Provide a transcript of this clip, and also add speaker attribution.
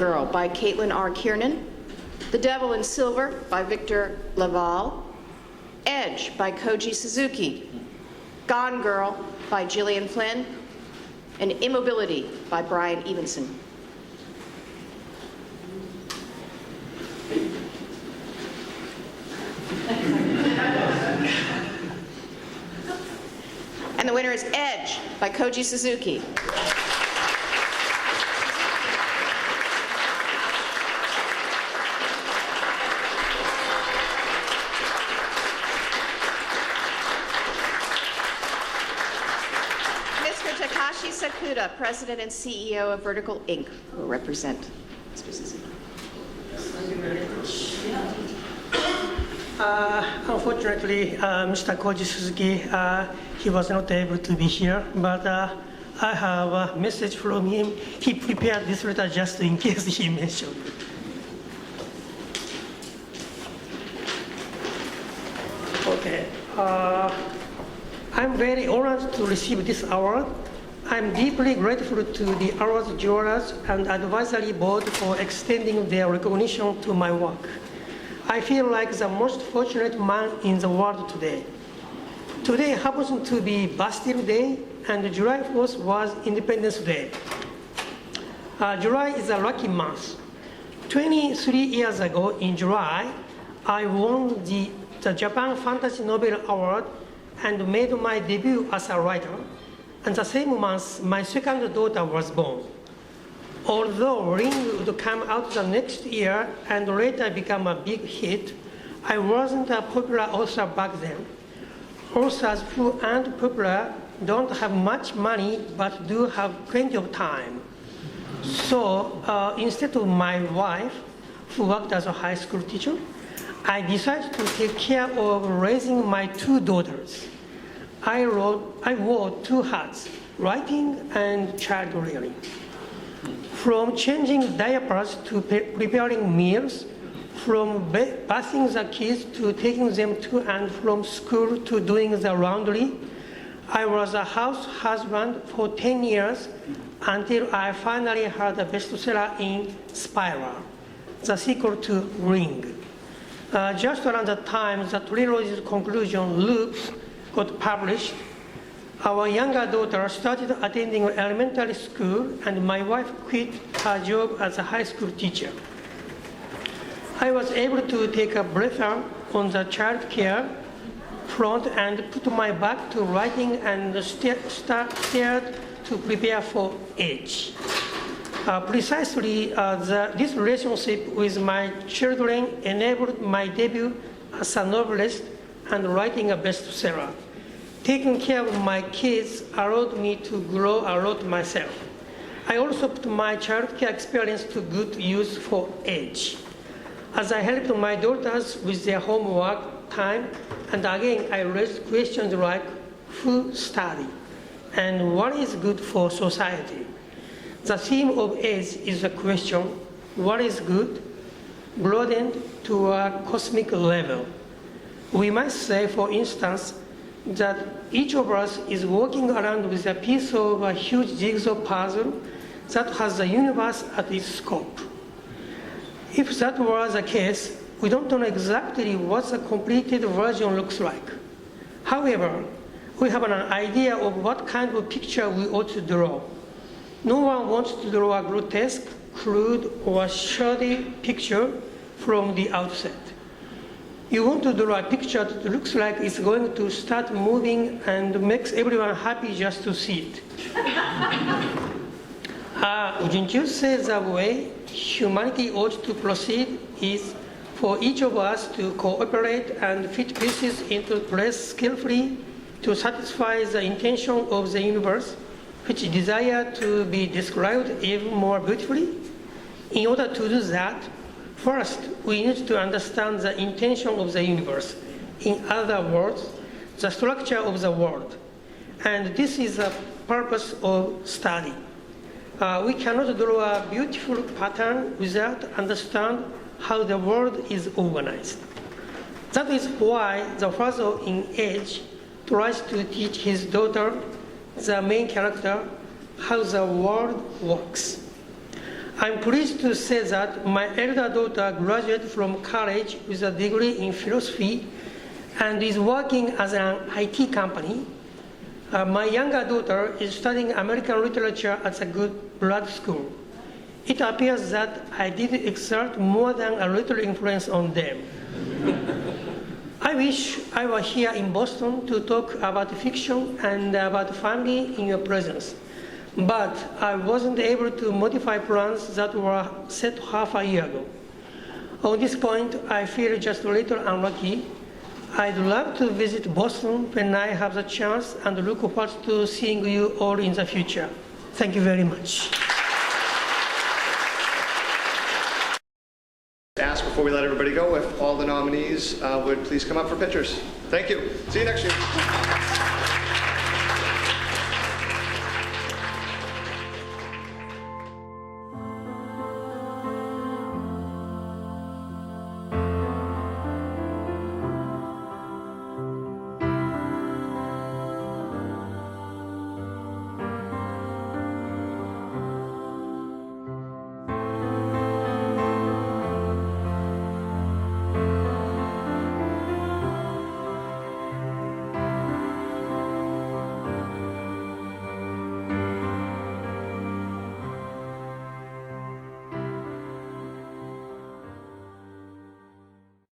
Speaker 1: Girl by Caitlin R. Kiernan, The Devil in Silver by Victor Laval, Edge by Koji Suzuki, Gone Girl by Gillian Flynn, and Immobility by Brian Evenson. And the winner is Edge by Koji Suzuki. Sakuda, President and CEO of Vertical Inc., will represent Mr. Suzuki.
Speaker 2: Thank you very much. Unfortunately, Mr. Koji Suzuki, he was not able to be here, but I have a message from him. He prepared this letter just in case he mentioned it. Okay. I'm very honored to receive this award. I'm deeply grateful to the awards jurors and advisory board for extending their recognition to my work. I feel like the most fortunate man in the world today. Today happens to be Bastille Day, and July 4th was Independence Day. July is a lucky month. 23 years ago in July, I won the Japan Fantasy Novel Award and made my debut as a writer. And the same month, my second daughter was born. Although Ring would come out the next year and later become a big hit, I wasn't a popular author back then. Authors who aren't popular don't have much money but do have plenty of time. So instead of my wife, who worked as a high school teacher, I decided to take care of raising my two daughters. I wore two hats, writing and child rearing. From changing diapers to preparing meals, from bathing the kids to taking them to and from school to doing the laundry, I was a house husband for 10 years until I finally had a bestseller in Spiral, the sequel to Ring. Just around the time the trilogy's conclusion, Loops, got published, our younger daughter started attending elementary school and my wife quit her job as a high school teacher. I was able to take a breather on the child care front and put my back to writing and started to prepare for Edge. Precisely, this relationship with my children enabled my debut as a novelist and writing a bestseller. Taking care of my kids allowed me to grow a lot myself. I also put my childcare experience to good use for Edge. As I helped my daughters with their homework time, and again I raised questions like who study and what is good for society. The theme of Edge is the question, what is good, broadened to a cosmic level. We might say, for instance, that each of us is walking around with a piece of a huge jigsaw puzzle that has the universe at its scope. If that was the case, we don't know exactly what the completed version looks like. However, we have an idea of what kind of picture we ought to draw. No one wants to draw a grotesque, crude, or shoddy picture from the outset. You want to draw a picture that looks like it's going to start moving and makes everyone happy just to see it. Wouldn't you say the way humanity ought to proceed is for each of us to cooperate and fit pieces into place skillfully to satisfy the intention of the universe, which desire to be described even more beautifully? In order to do that, first, we need to understand the intention of the universe. In other words, the structure of the world. And this is the purpose of study. We cannot draw a beautiful pattern without understanding how the world is organized. That is why the father in Edge tries to teach his daughter, the main character, how the world works. I'm pleased to say that my elder daughter graduated from college with a degree in philosophy and is working as an IT company. My younger daughter is studying American literature at a good grad school. It appears that I did exert more than a little influence on them. I wish I were here in Boston to talk about fiction and about family in your presence, but I wasn't able to modify plans that were set half a year ago. On this point, I feel just a little unlucky. I'd love to visit Boston when I have the chance and look forward to seeing you all in the future. Thank you very much.
Speaker 3: Ask before we let everybody go if all the nominees would please come up for pictures. Thank you. See you next year.